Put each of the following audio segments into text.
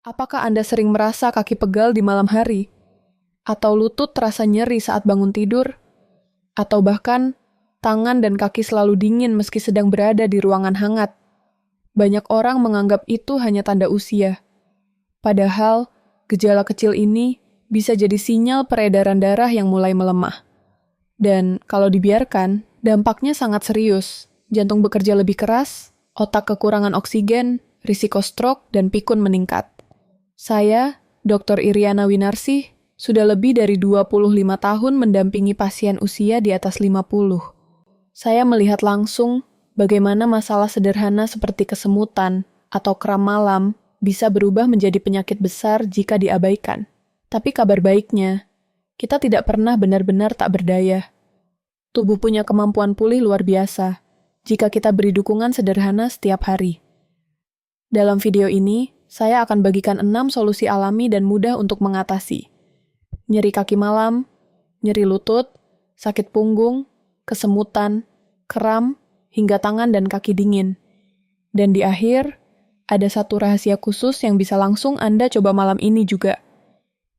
Apakah Anda sering merasa kaki pegal di malam hari? Atau lutut terasa nyeri saat bangun tidur? Atau bahkan, tangan dan kaki selalu dingin meski sedang berada di ruangan hangat? Banyak orang menganggap itu hanya tanda usia. Padahal, gejala kecil ini bisa jadi sinyal peredaran darah yang mulai melemah. Dan kalau dibiarkan, dampaknya sangat serius. Jantung bekerja lebih keras, otak kekurangan oksigen, risiko stroke, dan pikun meningkat. Saya, Dr. Iriana Winarsih, sudah lebih dari 25 tahun mendampingi pasien usia di atas 50. Saya melihat langsung bagaimana masalah sederhana seperti kesemutan atau kram malam bisa berubah menjadi penyakit besar jika diabaikan. Tapi kabar baiknya, kita tidak pernah benar-benar tak berdaya. Tubuh punya kemampuan pulih luar biasa jika kita beri dukungan sederhana setiap hari. Dalam video ini, saya akan bagikan 6 solusi alami dan mudah untuk mengatasi nyeri kaki malam, nyeri lutut, sakit punggung, kesemutan, kram, hingga tangan dan kaki dingin. Dan di akhir, ada satu rahasia khusus yang bisa langsung Anda coba malam ini juga.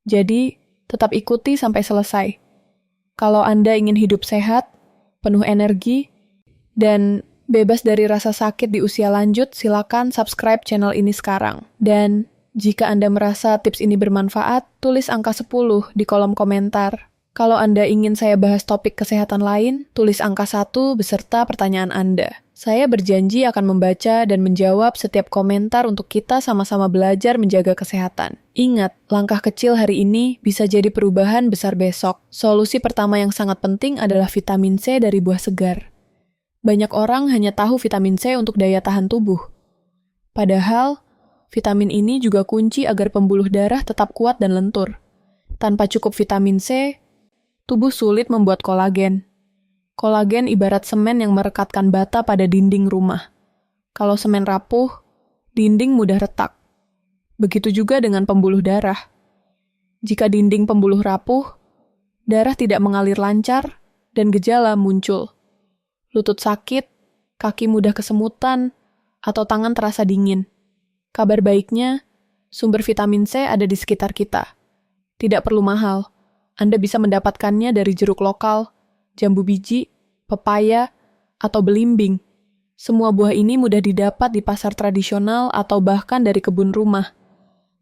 Jadi, tetap ikuti sampai selesai. Kalau Anda ingin hidup sehat, penuh energi, dan bebas dari rasa sakit di usia lanjut, silakan subscribe channel ini sekarang. Dan jika Anda merasa tips ini bermanfaat, tulis angka 10 di kolom komentar. Kalau Anda ingin saya bahas topik kesehatan lain, tulis angka 1 beserta pertanyaan Anda. Saya berjanji akan membaca dan menjawab setiap komentar untuk kita sama-sama belajar menjaga kesehatan. Ingat, langkah kecil hari ini bisa jadi perubahan besar besok. Solusi pertama yang sangat penting adalah vitamin C dari buah segar. Banyak orang hanya tahu vitamin C untuk daya tahan tubuh. Padahal, vitamin ini juga kunci agar pembuluh darah tetap kuat dan lentur. Tanpa cukup vitamin C, tubuh sulit membuat kolagen. Kolagen ibarat semen yang merekatkan bata pada dinding rumah. Kalau semen rapuh, dinding mudah retak. Begitu juga dengan pembuluh darah. Jika dinding pembuluh rapuh, darah tidak mengalir lancar dan gejala muncul. Lutut sakit, kaki mudah kesemutan, atau tangan terasa dingin. Kabar baiknya, sumber vitamin C ada di sekitar kita. Tidak perlu mahal. Anda bisa mendapatkannya dari jeruk lokal, jambu biji, pepaya, atau belimbing. Semua buah ini mudah didapat di pasar tradisional atau bahkan dari kebun rumah.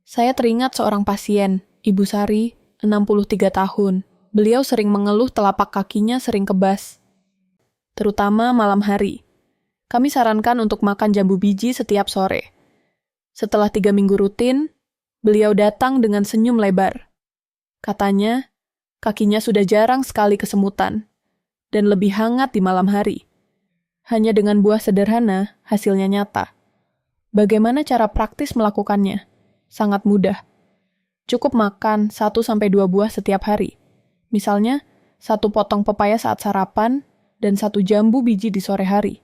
Saya teringat seorang pasien, Ibu Sari, 63 tahun. Beliau sering mengeluh telapak kakinya sering kebas, terutama malam hari. Kami sarankan untuk makan jambu biji setiap sore. Setelah 3 minggu rutin, beliau datang dengan senyum lebar. Katanya, kakinya sudah jarang sekali kesemutan, dan lebih hangat di malam hari. Hanya dengan buah sederhana, hasilnya nyata. Bagaimana cara praktis melakukannya? Sangat mudah. Cukup makan 1-2 buah setiap hari. Misalnya, 1 potong pepaya saat sarapan, dan 1 jambu biji di sore hari.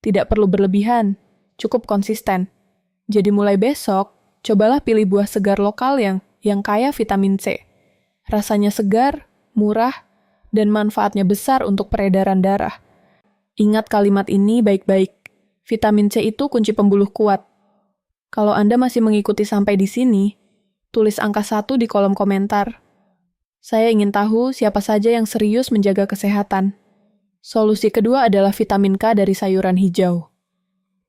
Tidak perlu berlebihan, cukup konsisten. Jadi mulai besok, cobalah pilih buah segar lokal yang kaya vitamin C. Rasanya segar, murah, dan manfaatnya besar untuk peredaran darah. Ingat kalimat ini baik-baik. Vitamin C itu kunci pembuluh kuat. Kalau Anda masih mengikuti sampai di sini, tulis angka 1 di kolom komentar. Saya ingin tahu siapa saja yang serius menjaga kesehatan. Solusi kedua adalah vitamin K dari sayuran hijau.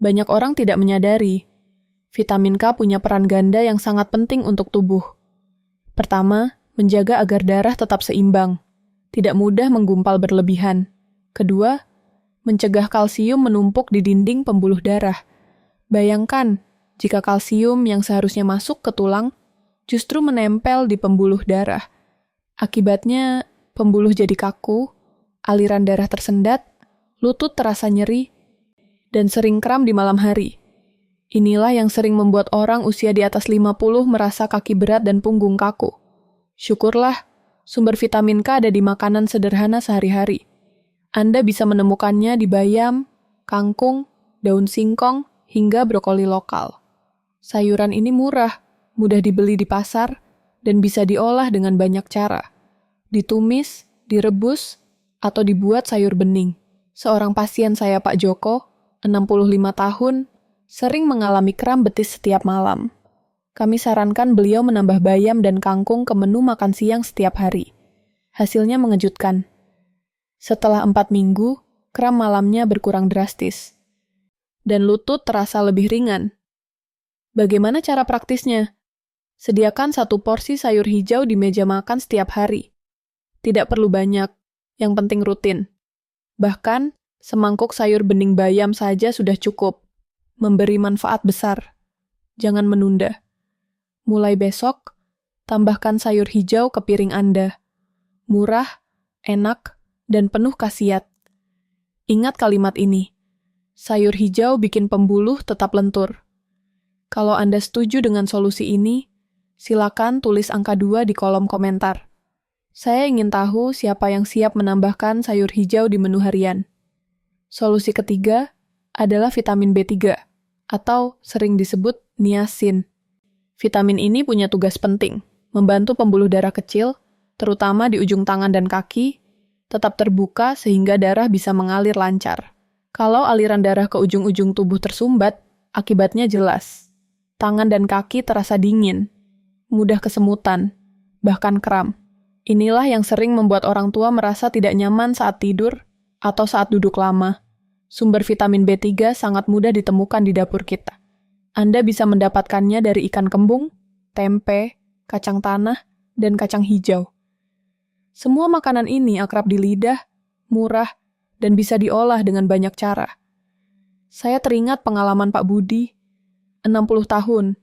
Banyak orang tidak menyadari, vitamin K punya peran ganda yang sangat penting untuk tubuh. Pertama, menjaga agar darah tetap seimbang, tidak mudah menggumpal berlebihan. Kedua, mencegah kalsium menumpuk di dinding pembuluh darah. Bayangkan, jika kalsium yang seharusnya masuk ke tulang, justru menempel di pembuluh darah. Akibatnya, pembuluh jadi kaku, aliran darah tersendat, lutut terasa nyeri, dan sering kram di malam hari. Inilah yang sering membuat orang usia di atas 50 merasa kaki berat dan punggung kaku. Syukurlah, sumber vitamin K ada di makanan sederhana sehari-hari. Anda bisa menemukannya di bayam, kangkung, daun singkong, hingga brokoli lokal. Sayuran ini murah, mudah dibeli di pasar, dan bisa diolah dengan banyak cara. Ditumis, direbus, atau dibuat sayur bening. Seorang pasien saya, Pak Joko, 65 tahun, sering mengalami kram betis setiap malam. Kami sarankan beliau menambah bayam dan kangkung ke menu makan siang setiap hari. Hasilnya mengejutkan. Setelah 4 minggu, kram malamnya berkurang drastis. Dan lutut terasa lebih ringan. Bagaimana cara praktisnya? Sediakan 1 porsi sayur hijau di meja makan setiap hari. Tidak perlu banyak, yang penting rutin. Bahkan, semangkuk sayur bening bayam saja sudah cukup. Memberi manfaat besar. Jangan menunda. Mulai besok, tambahkan sayur hijau ke piring Anda. Murah, enak, dan penuh khasiat. Ingat kalimat ini. Sayur hijau bikin pembuluh tetap lentur. Kalau Anda setuju dengan solusi ini, silakan tulis angka 2 di kolom komentar. Saya ingin tahu siapa yang siap menambahkan sayur hijau di menu harian. Solusi ketiga adalah vitamin B3, atau sering disebut niacin. Vitamin ini punya tugas penting, membantu pembuluh darah kecil, terutama di ujung tangan dan kaki, tetap terbuka sehingga darah bisa mengalir lancar. Kalau aliran darah ke ujung-ujung tubuh tersumbat, akibatnya jelas. Tangan dan kaki terasa dingin, mudah kesemutan, bahkan kram. Inilah yang sering membuat orang tua merasa tidak nyaman saat tidur atau saat duduk lama. Sumber vitamin B3 sangat mudah ditemukan di dapur kita. Anda bisa mendapatkannya dari ikan kembung, tempe, kacang tanah, dan kacang hijau. Semua makanan ini akrab di lidah, murah, dan bisa diolah dengan banyak cara. Saya teringat pengalaman Pak Budi, 60 tahun,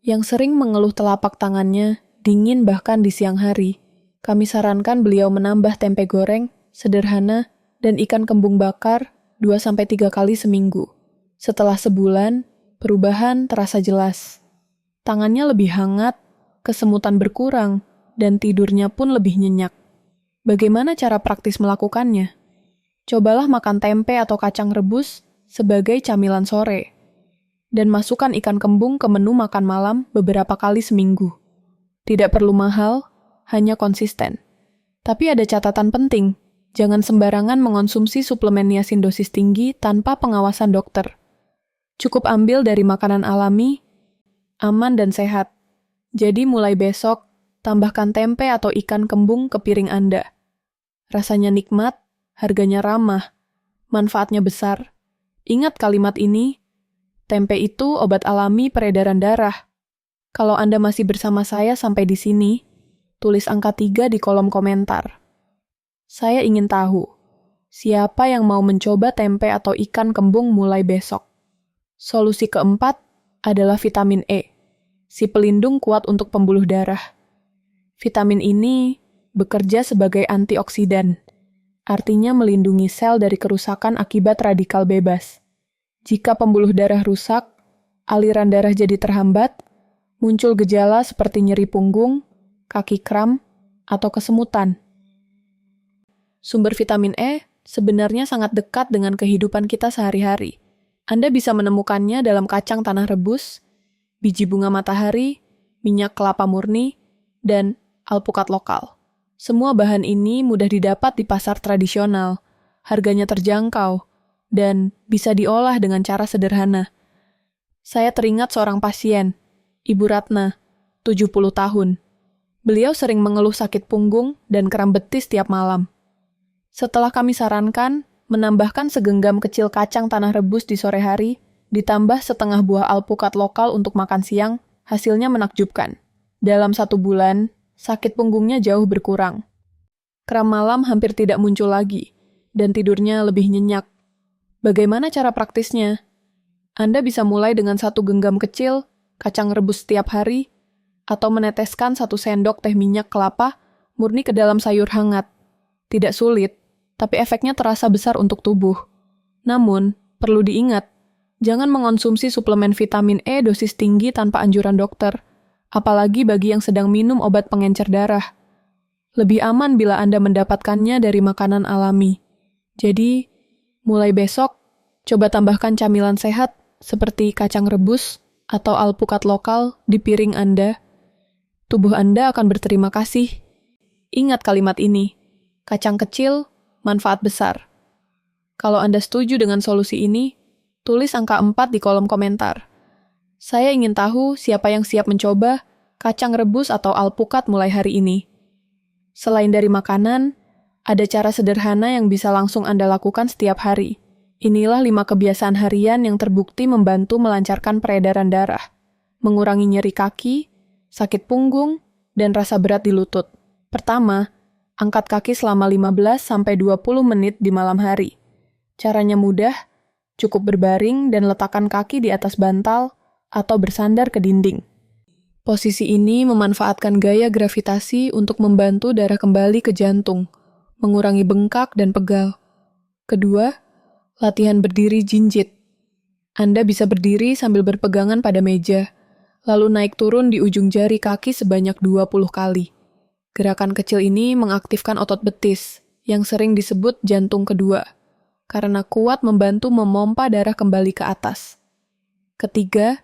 yang sering mengeluh telapak tangannya dingin bahkan di siang hari. Kami sarankan beliau menambah tempe goreng, sederhana, dan ikan kembung bakar 2-3 kali seminggu. Setelah sebulan, perubahan terasa jelas. Tangannya lebih hangat, kesemutan berkurang, dan tidurnya pun lebih nyenyak. Bagaimana cara praktis melakukannya? Cobalah makan tempe atau kacang rebus sebagai camilan sore. Dan masukkan ikan kembung ke menu makan malam beberapa kali seminggu. Tidak perlu mahal, hanya konsisten. Tapi ada catatan penting, jangan sembarangan mengonsumsi suplemen niacin dosis tinggi tanpa pengawasan dokter. Cukup ambil dari makanan alami, aman dan sehat. Jadi mulai besok, tambahkan tempe atau ikan kembung ke piring Anda. Rasanya nikmat, harganya ramah, manfaatnya besar. Ingat kalimat ini, tempe itu obat alami peredaran darah. Kalau Anda masih bersama saya sampai di sini, tulis angka 3 di kolom komentar. Saya ingin tahu, siapa yang mau mencoba tempe atau ikan kembung mulai besok? Solusi keempat adalah vitamin E, si pelindung kuat untuk pembuluh darah. Vitamin ini bekerja sebagai antioksidan, artinya melindungi sel dari kerusakan akibat radikal bebas. Jika pembuluh darah rusak, aliran darah jadi terhambat, muncul gejala seperti nyeri punggung, kaki kram, atau kesemutan. Sumber vitamin E sebenarnya sangat dekat dengan kehidupan kita sehari-hari. Anda bisa menemukannya dalam kacang tanah rebus, biji bunga matahari, minyak kelapa murni, dan alpukat lokal. Semua bahan ini mudah didapat di pasar tradisional, harganya terjangkau, dan bisa diolah dengan cara sederhana. Saya teringat seorang pasien, Ibu Ratna, 70 tahun. Beliau sering mengeluh sakit punggung dan kram betis tiap malam. Setelah kami sarankan, menambahkan segenggam kecil kacang tanah rebus di sore hari, ditambah setengah buah alpukat lokal untuk makan siang, hasilnya menakjubkan. Dalam 1 bulan, sakit punggungnya jauh berkurang. Kram malam hampir tidak muncul lagi, dan tidurnya lebih nyenyak. Bagaimana cara praktisnya? Anda bisa mulai dengan 1 genggam kecil, kacang rebus setiap hari, atau meneteskan 1 sendok teh minyak kelapa murni ke dalam sayur hangat. Tidak sulit, tapi efeknya terasa besar untuk tubuh. Namun, perlu diingat, jangan mengonsumsi suplemen vitamin E dosis tinggi tanpa anjuran dokter, apalagi bagi yang sedang minum obat pengencer darah. Lebih aman bila Anda mendapatkannya dari makanan alami. Jadi, mulai besok, coba tambahkan camilan sehat seperti kacang rebus atau alpukat lokal di piring Anda. Tubuh Anda akan berterima kasih. Ingat kalimat ini, kacang kecil, manfaat besar. Kalau Anda setuju dengan solusi ini, tulis angka 4 di kolom komentar. Saya ingin tahu siapa yang siap mencoba kacang rebus atau alpukat mulai hari ini. Selain dari makanan, ada cara sederhana yang bisa langsung Anda lakukan setiap hari. Inilah 5 kebiasaan harian yang terbukti membantu melancarkan peredaran darah, mengurangi nyeri kaki, sakit punggung, dan rasa berat di lutut. Pertama, angkat kaki selama 15-20 menit di malam hari. Caranya mudah, cukup berbaring dan letakkan kaki di atas bantal atau bersandar ke dinding. Posisi ini memanfaatkan gaya gravitasi untuk membantu darah kembali ke jantung, mengurangi bengkak dan pegal. Kedua, latihan berdiri jinjit. Anda bisa berdiri sambil berpegangan pada meja, lalu naik turun di ujung jari kaki sebanyak 20 kali. Gerakan kecil ini mengaktifkan otot betis, yang sering disebut jantung kedua, karena kuat membantu memompa darah kembali ke atas. Ketiga,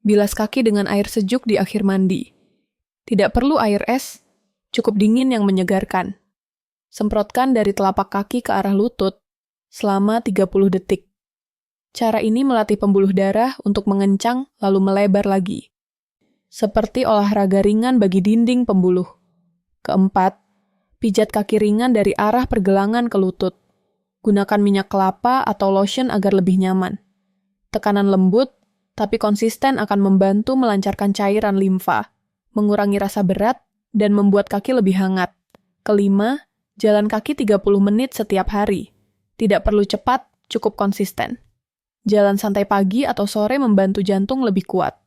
bilas kaki dengan air sejuk di akhir mandi. Tidak perlu air es, cukup dingin yang menyegarkan. Semprotkan dari telapak kaki ke arah lutut selama 30 detik. Cara ini melatih pembuluh darah untuk mengencang lalu melebar lagi. Seperti olahraga ringan bagi dinding pembuluh. Keempat, pijat kaki ringan dari arah pergelangan ke lutut. Gunakan minyak kelapa atau lotion agar lebih nyaman. Tekanan lembut, tapi konsisten akan membantu melancarkan cairan limfa, mengurangi rasa berat, dan membuat kaki lebih hangat. Kelima, jalan kaki 30 menit setiap hari. Tidak perlu cepat, cukup konsisten. Jalan santai pagi atau sore membantu jantung lebih kuat,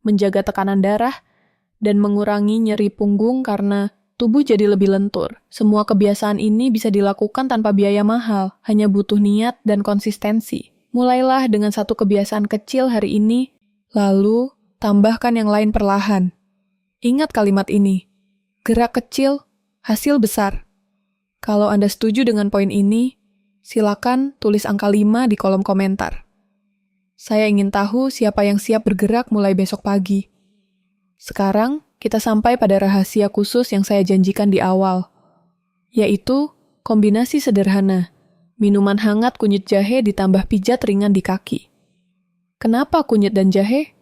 menjaga tekanan darah, dan mengurangi nyeri punggung karena tubuh jadi lebih lentur. Semua kebiasaan ini bisa dilakukan tanpa biaya mahal, hanya butuh niat dan konsistensi. Mulailah dengan satu kebiasaan kecil hari ini, lalu tambahkan yang lain perlahan. Ingat kalimat ini, gerak kecil, hasil besar. Kalau Anda setuju dengan poin ini, silakan tulis angka 5 di kolom komentar. Saya ingin tahu siapa yang siap bergerak mulai besok pagi. Sekarang, kita sampai pada rahasia khusus yang saya janjikan di awal, yaitu kombinasi sederhana, minuman hangat kunyit jahe ditambah pijat ringan di kaki. Kenapa kunyit dan jahe?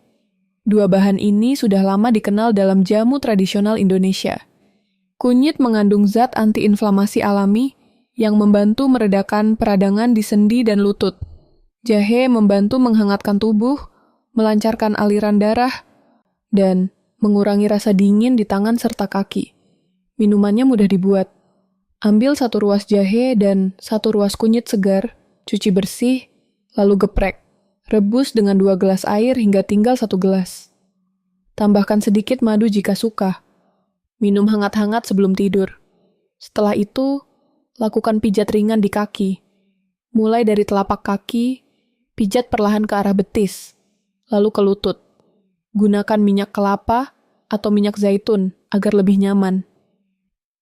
Dua bahan ini sudah lama dikenal dalam jamu tradisional Indonesia. Kunyit mengandung zat antiinflamasi alami yang membantu meredakan peradangan di sendi dan lutut. Jahe membantu menghangatkan tubuh, melancarkan aliran darah, dan mengurangi rasa dingin di tangan serta kaki. Minumannya mudah dibuat. Ambil 1 ruas jahe dan 1 ruas kunyit segar, cuci bersih, lalu geprek. Rebus dengan 2 gelas air hingga tinggal 1 gelas. Tambahkan sedikit madu jika suka. Minum hangat-hangat sebelum tidur. Setelah itu, lakukan pijat ringan di kaki. Mulai dari telapak kaki, pijat perlahan ke arah betis, lalu ke lutut. Gunakan minyak kelapa atau minyak zaitun agar lebih nyaman.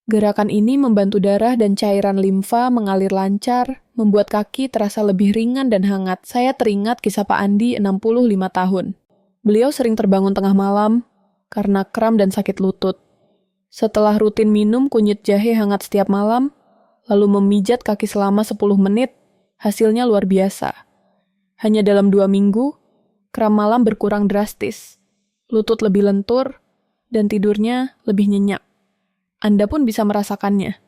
Gerakan ini membantu darah dan cairan limfa mengalir lancar, membuat kaki terasa lebih ringan dan hangat. Saya teringat kisah Pak Andi, 65 tahun. Beliau sering terbangun tengah malam karena kram dan sakit lutut. Setelah rutin minum kunyit jahe hangat setiap malam, lalu memijat kaki selama 10 menit, hasilnya luar biasa. Hanya dalam 2 minggu, kram malam berkurang drastis. Lutut lebih lentur, dan tidurnya lebih nyenyak. Anda pun bisa merasakannya.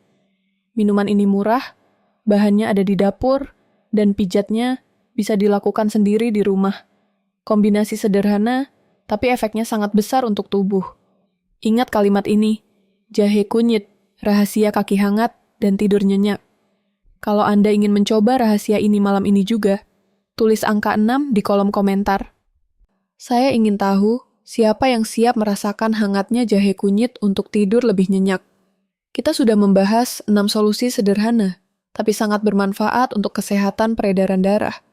Minuman ini murah, bahannya ada di dapur, dan pijatnya bisa dilakukan sendiri di rumah. Kombinasi sederhana, tapi efeknya sangat besar untuk tubuh. Ingat kalimat ini, jahe kunyit, rahasia kaki hangat, dan tidur nyenyak. Kalau Anda ingin mencoba rahasia ini malam ini juga, tulis angka 6 di kolom komentar. Saya ingin tahu siapa yang siap merasakan hangatnya jahe kunyit untuk tidur lebih nyenyak. Kita sudah membahas 6 solusi sederhana, tapi sangat bermanfaat untuk kesehatan peredaran darah.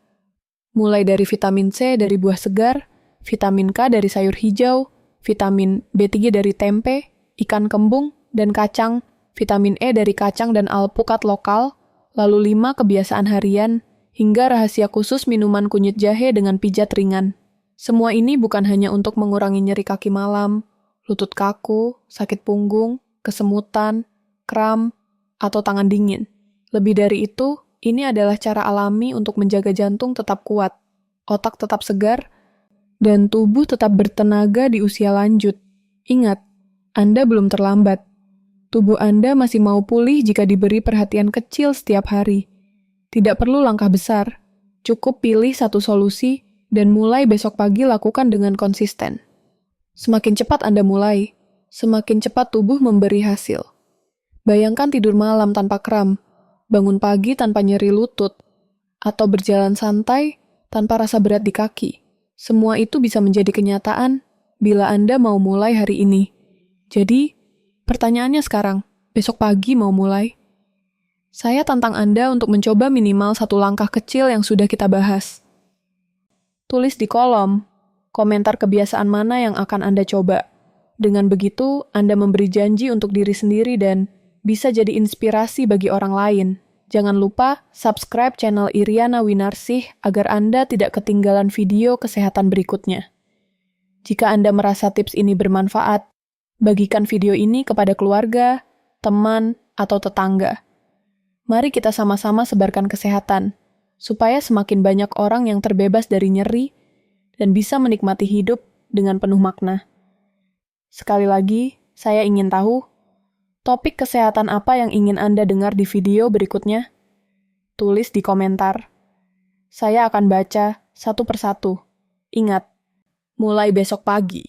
Mulai dari vitamin C dari buah segar, vitamin K dari sayur hijau, vitamin B3 dari tempe, ikan kembung, dan kacang, vitamin E dari kacang dan alpukat lokal, lalu 5 kebiasaan harian, hingga rahasia khusus minuman kunyit jahe dengan pijat ringan. Semua ini bukan hanya untuk mengurangi nyeri kaki malam, lutut kaku, sakit punggung, kesemutan, kram, atau tangan dingin. Lebih dari itu, ini adalah cara alami untuk menjaga jantung tetap kuat, otak tetap segar, dan tubuh tetap bertenaga di usia lanjut. Ingat, Anda belum terlambat. Tubuh Anda masih mau pulih jika diberi perhatian kecil setiap hari. Tidak perlu langkah besar, cukup pilih satu solusi dan mulai besok pagi lakukan dengan konsisten. Semakin cepat Anda mulai, semakin cepat tubuh memberi hasil. Bayangkan tidur malam tanpa kram, bangun pagi tanpa nyeri lutut, atau berjalan santai tanpa rasa berat di kaki. Semua itu bisa menjadi kenyataan bila Anda mau mulai hari ini. Jadi, pertanyaannya sekarang, besok pagi mau mulai? Saya tantang Anda untuk mencoba minimal satu langkah kecil yang sudah kita bahas. Tulis di kolom, komentar kebiasaan mana yang akan Anda coba. Dengan begitu, Anda memberi janji untuk diri sendiri dan bisa jadi inspirasi bagi orang lain. Jangan lupa subscribe channel Iriana Winarsih agar Anda tidak ketinggalan video kesehatan berikutnya. Jika Anda merasa tips ini bermanfaat, bagikan video ini kepada keluarga, teman, atau tetangga. Mari kita sama-sama sebarkan kesehatan, supaya semakin banyak orang yang terbebas dari nyeri dan bisa menikmati hidup dengan penuh makna. Sekali lagi, saya ingin tahu, topik kesehatan apa yang ingin Anda dengar di video berikutnya? Tulis di komentar. Saya akan baca satu persatu. Ingat, mulai besok pagi.